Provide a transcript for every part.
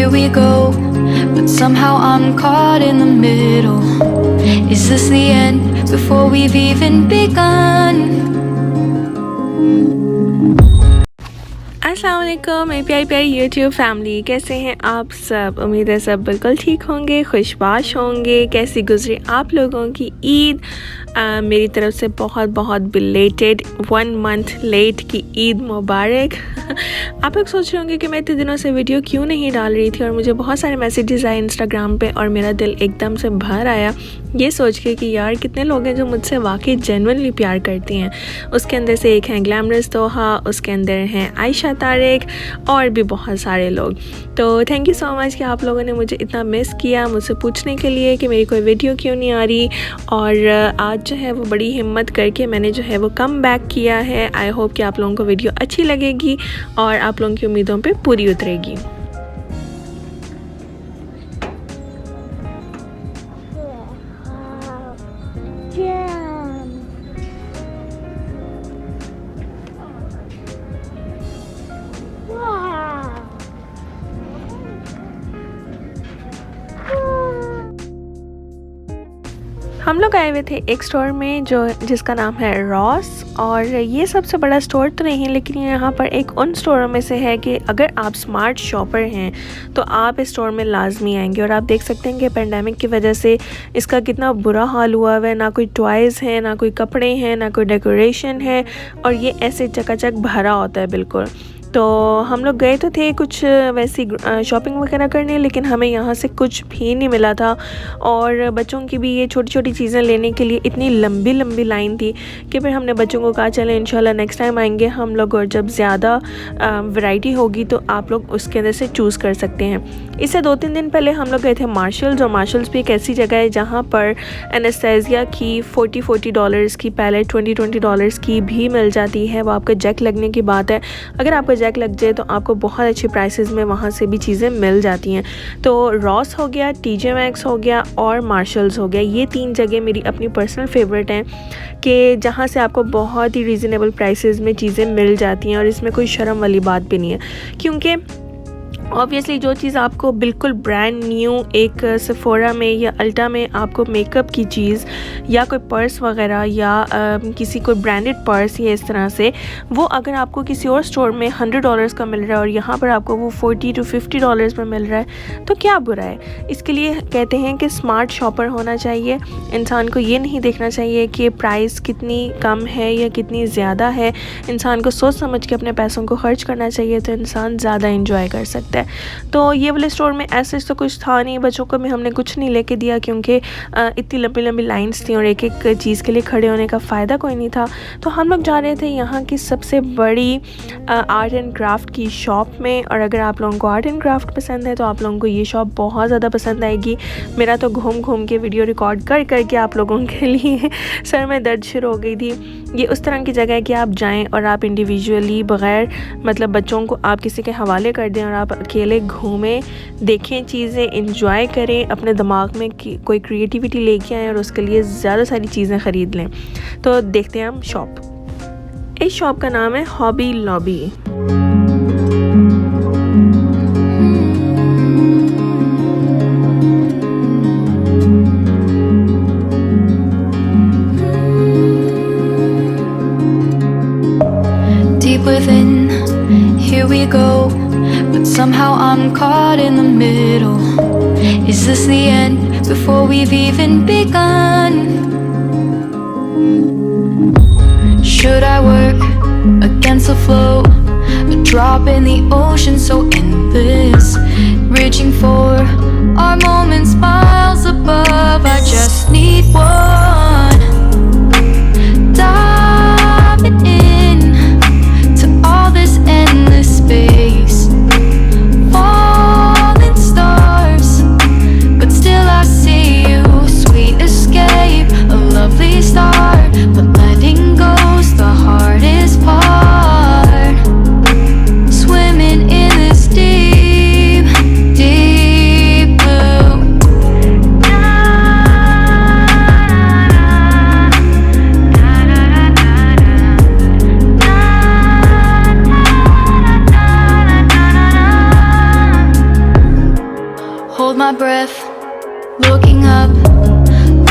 here we go, but somehow I'm caught in the middle. Is this the end before we've even begun? अस्सलाम वालेकुम मेरी प्यारी प्यारी YouTube family, कैसे हैं आप सब। उम्मीद है सब बिल्कुल ठीक होंगे, खुशबाश होंगे। कैसी गुजरी आप लोगों की ईद। मेरी तरफ से बहुत बहुत बिलेटेड 1 मंथ लेट की ईद मुबारक। आप लोग सोच रहे होंगे कि मैं इतने दिनों से वीडियो क्यों नहीं डाल रही थी, और मुझे बहुत सारे मैसेजेस आए इंस्टाग्राम पे और मेरा दिल एकदम से भर आया ये सोच के कि यार कितने लोग हैं जो मुझसे वाकई जेन्युइनली प्यार करती हैं। उसके अंदर से एक हैं ग्लैमरस तोहा, उसके अंदर हैं आयशा तारिक और भी बहुत सारे लोग। तो थैंक यू सो मच कि आप लोगों ने मुझे इतना मिस किया, मुझसे पूछने के लिए कि मेरी कोई वीडियो क्यों नहीं आ रही। और आज जो है वो बड़ी हिम्मत करके मैंने जो है वो कम बैक किया है। आई होप कि आप लोगों को वीडियो अच्छी लगेगी और आप लोगों की उम्मीदों पे पूरी उतरेगी। हम लोग आए हुए थे एक स्टोर में जिसका नाम है रॉस, और ये सबसे बड़ा स्टोर तो नहीं है, लेकिन यहाँ पर एक उन स्टोरों में से है कि अगर आप स्मार्ट शॉपर हैं तो आप इस स्टोर में लाजमी आएंगे। और आप देख सकते हैं कि पेंडेमिक की वजह से इसका कितना बुरा हाल हुआ है। ना कोई टॉयज़ हैं, ना कोई कपड़े हैं, ना कोई डेकोरेशन है, और ये ऐसे चकाचक भरा होता है बिल्कुल। तो हम लोग गए तो थे कुछ वैसी शॉपिंग वगैरह करने, लेकिन हमें यहाँ से कुछ भी नहीं मिला था। और बच्चों की भी ये छोटी छोटी चीज़ें लेने के लिए इतनी लंबी लंबी लाइन थी कि फिर हमने बच्चों को कहा चलें इंशाल्लाह नेक्स्ट टाइम आएंगे हम लोग, और जब ज़्यादा वैरायटी होगी तो आप लोग उसके अंदर से चूज़ कर सकते हैं। इससे 2-3 दिन पहले हम लोग गए थे मार्शल्स, और मार्शल्स भी एक ऐसी जगह है जहाँ पर एनेस्थेसिया की $40 की पैलेट $20 की भी मिल जाती है। वो आपका जैक लगने की बात है, अगर आपका जैक लग जाए तो आपको बहुत अच्छी प्राइसेस में वहाँ से भी चीज़ें मिल जाती हैं। तो रॉस हो गया, TJ Maxx हो गया और मार्शल्स हो गया, ये 3 जगह मेरी अपनी पर्सनल फेवरेट हैं कि जहाँ से आपको बहुत ही रीज़नेबल प्राइसेस में चीज़ें मिल जाती हैं। और इसमें कोई शर्म वाली बात भी नहीं है, क्योंकि ऑब्वियसली जो चीज़ आपको बिल्कुल ब्रांड न्यू एक सेफोरा में या अल्टा में आपको मेकअप की चीज़ या कोई पर्स वगैरह या किसी कोई ब्रांडेड पर्स या इस तरह से, वो अगर आपको किसी और स्टोर में $100 का मिल रहा है और यहाँ पर आपको वो $40 to $50 में मिल रहा है, तो क्या बुरा है। इसके लिए कहते हैं कि स्मार्ट शॉपर होना चाहिए। इंसान को ये नहीं देखना चाहिए कि प्राइस कितनी कम है या कितनी ज़्यादा है। इंसान को सोच समझ के अपने पैसों को खर्च करना चाहिए, तो इंसान ज़्यादा इंजॉय कर सकता है। तो ये वाले स्टोर में ऐसे तो कुछ था नहीं, बच्चों को भी हमने कुछ नहीं लेके दिया क्योंकि इतनी लंबी लंबी लाइंस थी और एक एक चीज़ के लिए खड़े होने का फ़ायदा कोई नहीं था। तो हम लोग जा रहे थे यहाँ की सबसे बड़ी आर्ट एंड क्राफ्ट की शॉप में, और अगर आप लोगों को आर्ट एंड क्राफ्ट पसंद है तो आप लोगों को ये शॉप बहुत ज़्यादा पसंद आएगी। मेरा तो घूम घूम के वीडियो रिकॉर्ड कर करके आप लोगों के लिए सर में दर्द शुरू हो गई थी। ये उस तरह की जगह है कि आप जाएँ और आप इंडिविजुअली बग़ैर मतलब बच्चों को आप किसी के हवाले कर दें और आप अकेले घूमें, देखें चीज़ें, एंजॉय करें, अपने दिमाग में कोई क्रिएटिविटी लेके आएँ और उसके लिए ज़्यादा सारी चीज़ें ख़रीद लें। तो देखते हैं हम शॉप। इस शॉप का नाम है hobby lobby. Deep within, here we go, but somehow I'm caught in the middle. Is this the end before we've even begun? Should I work against the flow, a drop in the ocean so endless, reaching for our moments miles above? I just need one. Diving in to all this endless space, falling stars, but still I see you. Sweet escape, a lovely start, but letting go's the hardest part. Swimming in this deep my breath, looking up.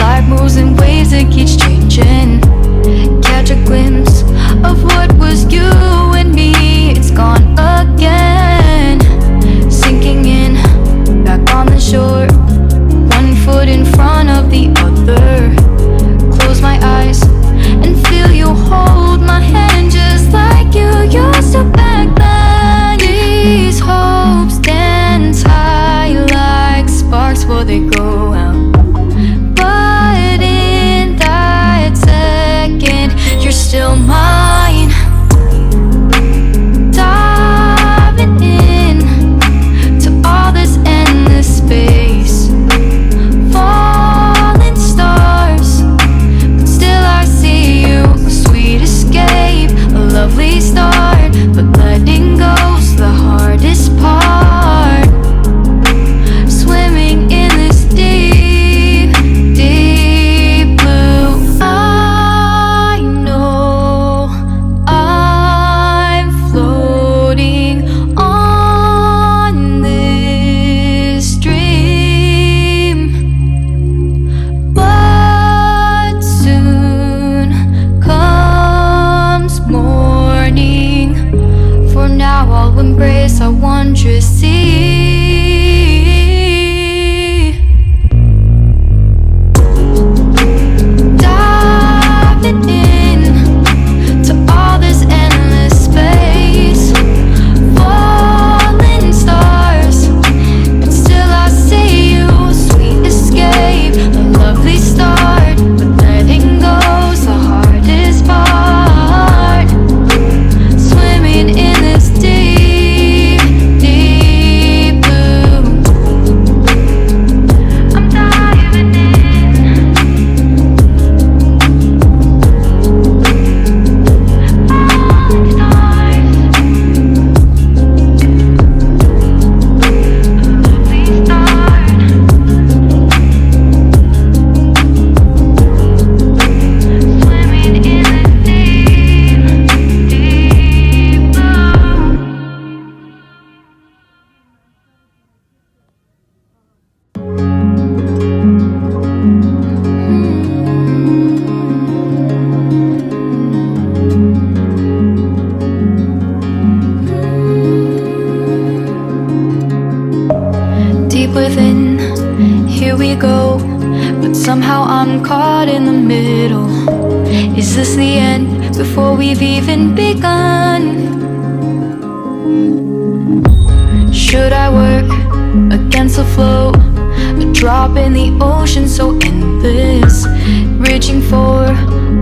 Life moves in ways that keeps changing. Catch a glimpse of what was you and me. It's gone again. Sinking in, back on the shore. One foot in front of the other. Close my eyes and feel you hold my hand just like you used to back then. These hopes dance high like sparks before they go out. But in that second, you're still mine. Diving in to all this endless space. Falling stars, but still I see you. A sweet escape, a lovely start, but letting go's the hardest part. Swimming in this deep, deep blue. I know I'm floating on this dream, but soon comes morning. For now I'll embrace our wondrous sea. Diving in to all this endless space. Falling stars, but still I see you. Sweet escape, a lovely start, but letting go's the hardest part. Swimming in this deep, deep blue. I'm diving in. Falling stars, lovely start. Swimming in this deep, deep blue. Deep within, here we go. But somehow I'm caught in the middle. Is this the end before we've even begun? Should I work against the flow? A drop in the ocean so endless. Reaching for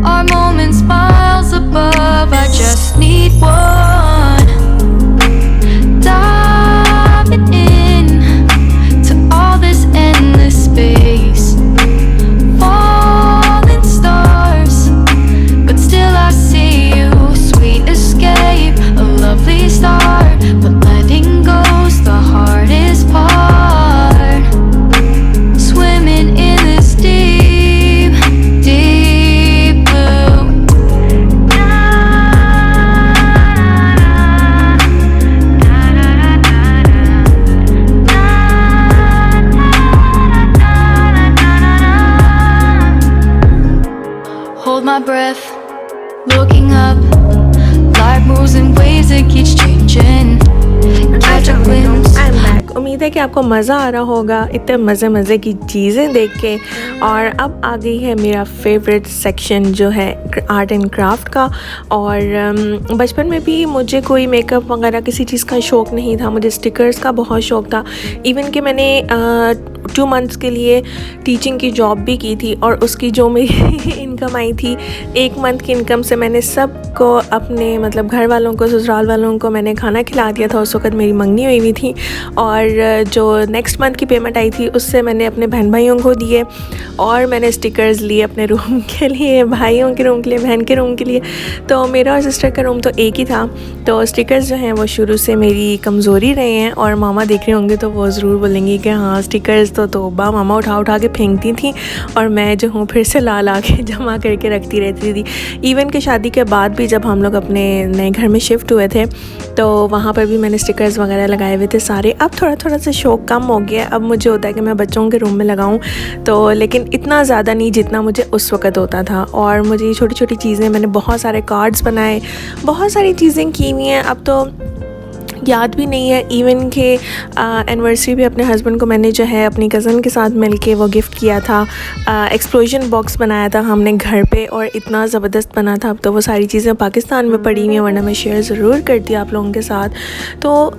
our moments miles above. I just need one. Diving in to all this endless space. Falling stars, but still I see you. Sweet escape, a lovely start, but letting go's the hardest part. Swimming in this deep, deep blue. Hold my breath, looking up. Life moves in ways that keeps changing. Catch a glimpse. I am back. उम्मीद है कि आपको मज़ा आ रहा होगा इतने मज़े की चीज़ें देख के। और अब आ गई है मेरा फेवरेट सेक्शन जो है आर्ट एंड क्राफ्ट का। और बचपन में भी मुझे कोई मेकअप वगैरह किसी चीज़ का शौक़ नहीं था। मुझे स्टिकर्स का बहुत शौक़ था। इवन कि मैंने 2 मंथ्स के लिए टीचिंग की जॉब भी की थी और उसकी जो मेरी इनकम आई थी 1 मंथ की इनकम से मैंने सबको अपने मतलब घर वालों को ससुराल वालों को मैंने खाना खिला दिया था। उस वक्त मेरी मंगनी हुई थी और जो नेक्स्ट मंथ की पेमेंट आई थी उससे मैंने अपने बहन भाइयों को दिए और मैंने स्टिकर्स लिए अपने रूम के लिए, भाइयों के रूम के लिए, बहन के रूम के लिए। तो मेरा और सिस्टर का रूम तो एक ही था। तो स्टिकर्स जो हैं वो शुरू से मेरी कमज़ोरी रहे हैं और मामा देख रहे होंगे तो वो ज़रूर बोलेंगे कि हाँ स्टिकर्स तो तौबा, मामा उठा उठा के फेंकती थी और मैं जो हूँ फिर से ला ला के जमा करके रखती रहती थी। इवन कि शादी के बाद भी जब हम लोग अपने नए घर में शिफ्ट हुए थे तो वहाँ पर भी मैंने स्टिकर्स वगैरह लगाए हुए थे सारे। अब थोड़ा थोड़ा सा शौक़ कम हो गया, अब मुझे होता है कि मैं बच्चों के रूम में लगाऊँ, तो लेकिन इतना ज़्यादा नहीं जितना मुझे उस वक़्त होता था। और मुझे छोटी छोटी चीज़ें, मैंने बहुत सारे कार्ड्स बनाए, बहुत सारी चीज़ें की हुई हैं, अब तो याद भी नहीं है। इवन के एनिवर्सरी भी अपने हस्बैंड को मैंने जो है अपनी कज़न के साथ मिलके वो गिफ्ट किया था। एक्सप्लोजन बॉक्स बनाया था हमने घर पे और इतना ज़बरदस्त बना था। अब तो वो सारी चीज़ें पाकिस्तान में पड़ी हुई हैं, वरना मैं शेयर ज़रूर करती आप लोगों के साथ। तो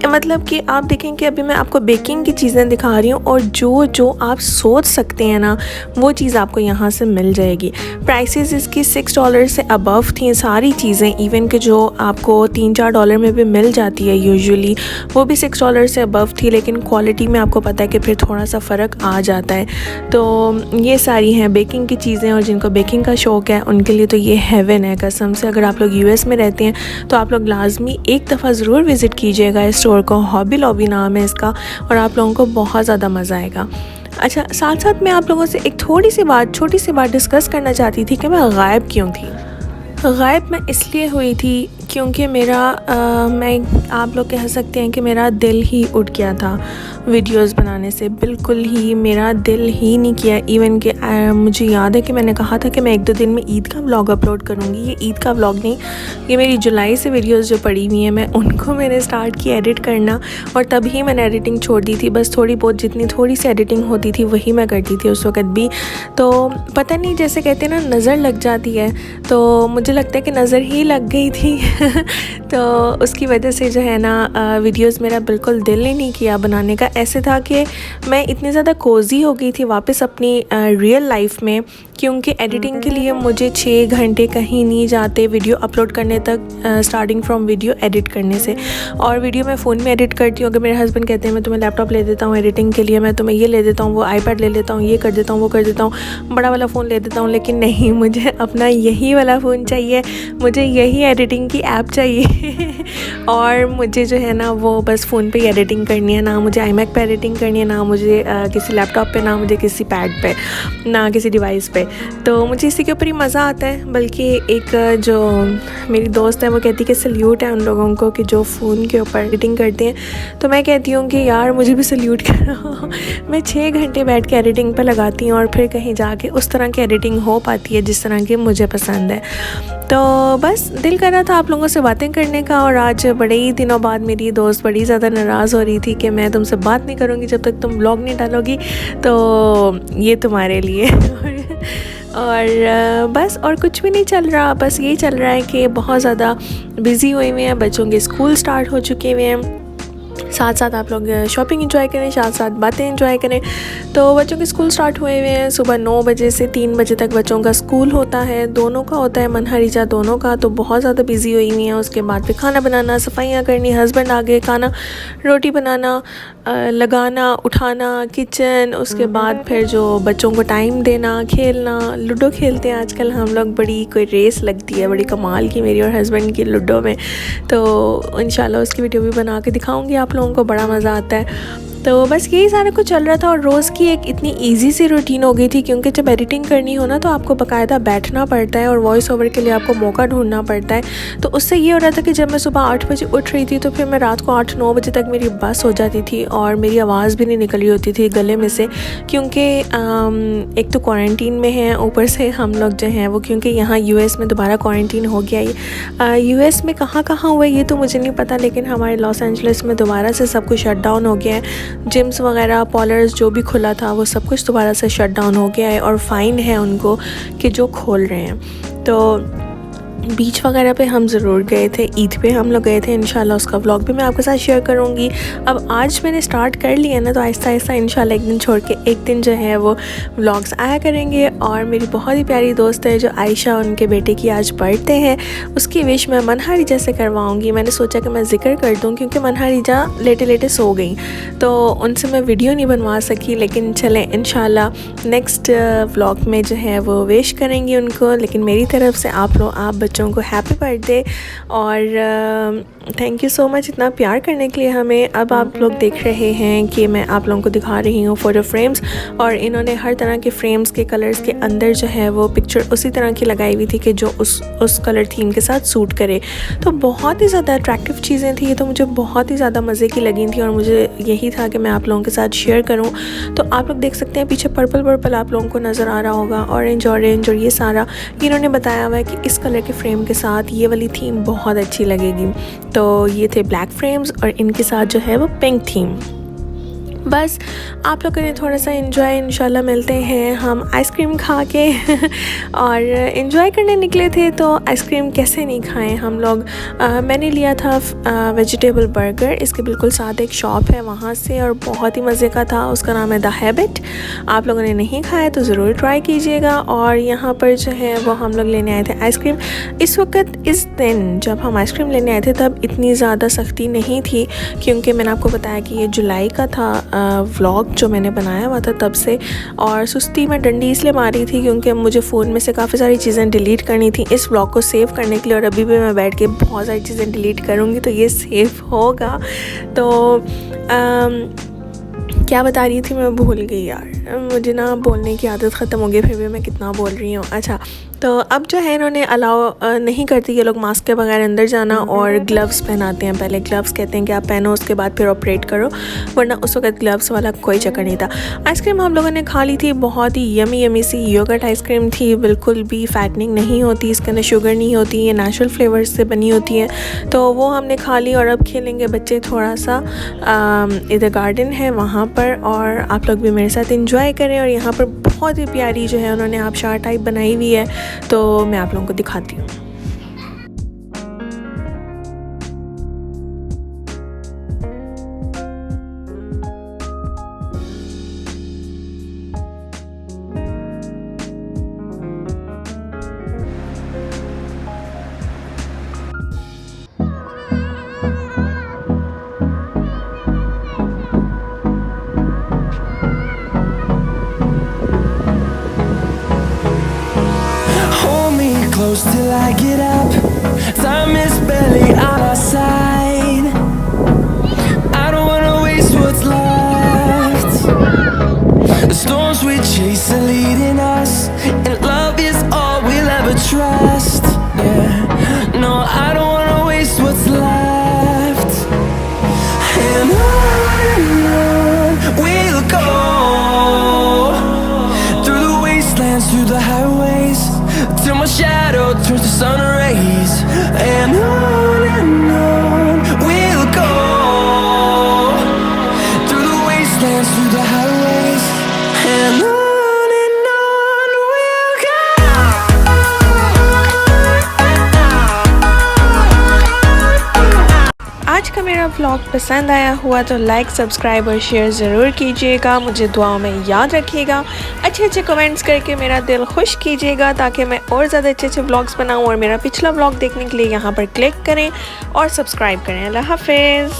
मतलब कि आप देखें कि अभी मैं आपको बेकिंग की चीज़ें दिखा रही हूँ और जो आप सोच सकते हैं ना वो चीज़ आपको यहाँ से मिल जाएगी। प्राइसेस इसकी $6 से अबव थी सारी चीज़ें। इवन कि जो आपको $3-4 में भी मिल जाती है यूजुअली, वो भी $6 से अबव थी, लेकिन क्वालिटी में आपको पता है कि फिर थोड़ा सा फ़र्क आ जाता है। तो ये सारी हैं बेकिंग की चीज़ें, और जिनको बेकिंग का शौक़ है उनके लिए तो ये हेवन है कसम से। अगर आप लोग US में रहते हैं तो आप लोग लाजमी एक दफ़ा ज़रूर विज़िट कीजिएगा इस स्टोर को। हॉबी लॉबी नाम है इसका, और आप लोगों को बहुत ज़्यादा मज़ा आएगा। अच्छा, साथ साथ मैं आप लोगों से एक छोटी सी बात डिस्कस करना चाहती थी कि मैं गायब क्यों थी। गायब मैं इसलिए हुई थी क्योंकि मैं आप लोग कह सकते हैं कि मेरा दिल ही उठ गया था वीडियोस बनाने से। बिल्कुल ही मेरा दिल ही नहीं किया। इवन कि मुझे याद है कि मैंने कहा था कि मैं 1-2 दिन में ईद का व्लॉग अपलोड करूँगी। ये ईद का व्लॉग नहीं, ये मेरी जुलाई से वीडियोस जो पड़ी हुई हैं मैं उनको मैंने स्टार्ट किया एडिट करना, और तभी मैंने एडिटिंग छोड़ दी थी। बस थोड़ी बहुत जितनी थोड़ी सी एडिटिंग होती थी वही मैं करती थी उस वक़्त भी। तो पता नहीं, जैसे कहते हैं ना नज़र लग जाती है, तो मुझे लगता है कि नज़र ही लग गई थी तो उसकी वजह से जो है ना वीडियोस मेरा बिल्कुल दिल ही नहीं किया बनाने का। ऐसे था कि मैं इतनी ज़्यादा कोज़ी हो गई थी वापस अपनी रियल लाइफ में, क्योंकि एडिटिंग के लिए मुझे 6 घंटे कहीं नहीं जाते वीडियो अपलोड करने तक, स्टार्टिंग फ्रॉम वीडियो एडिट करने से। और वीडियो मैं फ़ोन में एडिट करती हूँ। अगर मेरे हस्बैंड कहते हैं मैं तुम्हें लैपटॉप ले देता हूँ एडिटिंग के लिए, मैं तुम्हें ये ले देता हूँ, वो iPad ले लेता हूँ, ये कर देता हूँ, वो कर देता हूँ, बड़ा वाला फ़ोन ले देता हूँ, लेकिन नहीं, मुझे अपना यही वाला फ़ोन चाहिए, मुझे यही एडिटिंग की ऐप चाहिए और मुझे जो है ना वो बस फ़ोन पे ही एडिटिंग करनी है, ना मुझे iMac पे एडिटिंग करनी है, ना मुझे किसी लैपटॉप पे, ना मुझे किसी पैड पे, ना किसी डिवाइस पे। तो मुझे इसी के ऊपर ही मज़ा आता है। बल्कि एक जो मेरी दोस्त है वो कहती है कि सल्यूट है उन लोगों को कि जो फ़ोन के ऊपर एडिटिंग करते हैं। तो मैं कहती हूँ कि यार मुझे भी सल्यूट करो मैं 6 घंटे बैठ के एडिटिंग पर लगाती हूँ और फिर कहीं जाके उस तरह की एडिटिंग हो पाती है जिस तरह की मुझे पसंद है। तो बस दिल कर रहा था आप लोगों से बातें करने का, और आज बड़े ही दिनों बाद मेरी दोस्त बड़ी ज़्यादा नाराज़ हो रही थी कि मैं तुमसे बात नहीं करूँगी जब तक तुम व्लॉग नहीं डालोगी, तो ये तुम्हारे लिए और बस और कुछ भी नहीं चल रहा, बस यही चल रहा है कि बहुत ज़्यादा बिज़ी हुए हुए हैं, बच्चों के स्कूल स्टार्ट हो चुके हुए हैं, साथ साथ आप लोग शॉपिंग एंजॉय करें, साथ साथ बातें एंजॉय करें। तो बच्चों के स्कूल स्टार्ट हुए हुए हैं, सुबह 9 बजे से 3 बजे तक बच्चों का स्कूल होता है, दोनों का होता है, मनहरीजा दोनों का। तो बहुत ज़्यादा बिजी हुई हुई हैं। उसके बाद फिर खाना बनाना, सफाइयाँ करनी, हस्बैंड आ गए, खाना रोटी बनाना, लगाना, उठाना, किचन, उसके बाद फिर जो बच्चों को टाइम देना, खेलना, लूडो खेलते हैं आजकल हम लोग, बड़ी कोई रेस लगती है बड़ी कमाल की मेरी और हस्बैंड की लूडो में। तो इंशाल्लाह उसकी वीडियो भी बना के दिखाऊंगी आप लोगों को, बड़ा मज़ा आता है। तो बस यही सारा कुछ चल रहा था, और रोज़ की एक इतनी इजी सी रूटीन हो गई थी, क्योंकि जब एडिटिंग करनी हो ना तो आपको बाकायदा बैठना पड़ता है और वॉइस ओवर के लिए आपको मौका ढूंढना पड़ता है। तो उससे ये हो रहा था कि जब मैं सुबह 8 बजे उठ रही थी तो फिर मैं रात को 8-9 बजे तक मेरी बस हो जाती थी और मेरी आवाज़ भी नहीं निकल रही होती थी गले में से, क्योंकि एक तो क्वारंटीन में है, ऊपर से हम लोग जो हैं वो, क्योंकि यहाँ US में दोबारा क्वारंटीन हो गया है। US में कहाँ हुआ ये तो मुझे नहीं पता, लेकिन हमारे लॉस एंजलिस में दोबारा से सब कुछ शट डाउन हो गया है। जिम्स वगैरह, पार्लर्स जो भी खुला था वो सब कुछ दोबारा से शट डाउन हो गया है, और फ़ाइन है उनको कि जो खोल रहे हैं। तो बीच वगैरह पे हम ज़रूर गए थे, ईद पे हम लोग गए थे, इंशाल्लाह उसका व्लॉग भी मैं आपके साथ शेयर करूँगी। अब आज मैंने स्टार्ट कर लिया ना, तो आहिस्ता आहिस्ता इंशाल्लाह एक दिन छोड़ के एक दिन जो है वो व्लॉग्स आया करेंगे। और मेरी बहुत ही प्यारी दोस्त है जो आयशा, उनके बेटे की आज बर्थडे है, उसकी विश मैं मनहारिजा से करवाऊँगी। मैंने सोचा कि मैं ज़िक्र कर दूँ, क्योंकि मनहारिजा लेटे लेटे सो गई, तो उनसे मैं वीडियो नहीं बनवा सकी, लेकिन चलें इंशाल्लाह नेक्स्ट व्लॉग में जो है वो विश करेंगी उनको। लेकिन मेरी तरफ से आप बच्चों को हैप्पी बर्थडे, और थैंक यू सो मच इतना प्यार करने के लिए हमें। अब आप लोग देख रहे हैं कि मैं आप लोगों को दिखा रही हूँ फ़ोटो फ्रेम्स, और इन्होंने हर तरह के फ्रेम्स के कलर्स के अंदर जो है वो पिक्चर उसी तरह की लगाई हुई थी कि जो उस कलर थीम के साथ सूट करे। तो बहुत ही ज़्यादा अट्रैक्टिव चीज़ें थी, तो मुझे बहुत ही ज़्यादा मज़े की लगी थी और मुझे यही था कि मैं आप लोगों के साथ शेयर करूँ। तो आप लोग देख सकते हैं पीछे पर्पल आप लोगों को नज़र आ रहा होगा, ऑरेंज और ये सारा इन्होंने बताया हुआ है कि इस कलर के फ्रेम के साथ ये वाली थीम बहुत अच्छी लगेगी। तो ये थे ब्लैक फ्रेम्स और इनके साथ जो है वो पिंक थीम। बस आप लोग करें थोड़ा सा एंजॉय, इंशाल्लाह मिलते हैं हम आइसक्रीम खा के और एंजॉय करने निकले थे। तो आइसक्रीम कैसे नहीं खाएं हम लोग। मैंने लिया था वेजिटेबल बर्गर, इसके बिल्कुल साथ एक शॉप है वहाँ से, और बहुत ही मज़े का था। उसका नाम है द हैबिट। आप लोगों ने नहीं खाया तो ज़रूर ट्राई कीजिएगा। और यहाँ पर जो है वो हम लोग लेने आए थे आइसक्रीम। इस वक्त इस दिन जब हम आइसक्रीम लेने आए थे तब इतनी ज़्यादा सख्ती नहीं थी, क्योंकि मैंने आपको बताया कि ये जुलाई का था व्लॉग जो मैंने बनाया हुआ था तब से। और सुस्ती में डंडी इसलिए मारी थी क्योंकि मुझे फ़ोन में से काफ़ी सारी चीज़ें डिलीट करनी थी इस व्लॉग को सेव करने के लिए, और अभी भी मैं बैठ के बहुत सारी चीज़ें डिलीट करूँगी तो ये सेव होगा। तो क्या बता रही थी मैं भूल गई यार, मुझे ना बोलने की आदत ख़त्म हो गई, फिर भी मैं कितना बोल रही हूँ। अच्छा, तो अब जो है इन्होंने अलाउ नहीं करती ये लोग मास्क के बगैर अंदर जाना, और ग्लव्स पहनाते हैं। पहले ग्लव्स कहते हैं कि आप पहनो, उसके बाद फिर ऑपरेट करो, वरना उस वक्त ग्लव्स वाला कोई चक्कर नहीं था। आइसक्रीम हम लोगों ने खा ली थी, बहुत ही यमी सी योगर्ट आइसक्रीम थी, बिल्कुल भी फैटनिंग नहीं होती, इसके अंदर शुगर नहीं होती, ये नेचुरल फ्लेवर्स से बनी होती है। तो वो हमने खा ली, और अब खेलेंगे बच्चे थोड़ा सा। इधर गार्डन है वहाँ पर, और आप लोग भी मेरे साथ इंजॉय करें। और यहाँ पर बहुत ही प्यारी जो है उन्होंने आबशार टाइप बनाई हुई है, तो मैं आप लोगों को दिखाती हूँ। Close till I get up. Time is barely on our side. I don't wanna waste what's left. The storms we chase are leading us, and love is all we'll ever trust. Yeah, no, I don't wanna waste what's left. And on we'll go, through the wastelands, through the highways, till my shadow turns to sun rays. And on we'll go, through the wastelands, through the highways, and on we'll go. आज का मेरा vlog पसंद आया हुआ तो like, subscribe और share ज़रूर कीजिएगा। मुझे दुआओं में याद रखिएगा। अच्छे कमेंट्स करके मेरा दिल खुश कीजिएगा, ताकि मैं और ज़्यादा अच्छे व्लॉग्स बनाऊं। और मेरा पिछला व्लॉग देखने के लिए यहाँ पर क्लिक करें और सब्सक्राइब करें। अल्लाह हाफिज़।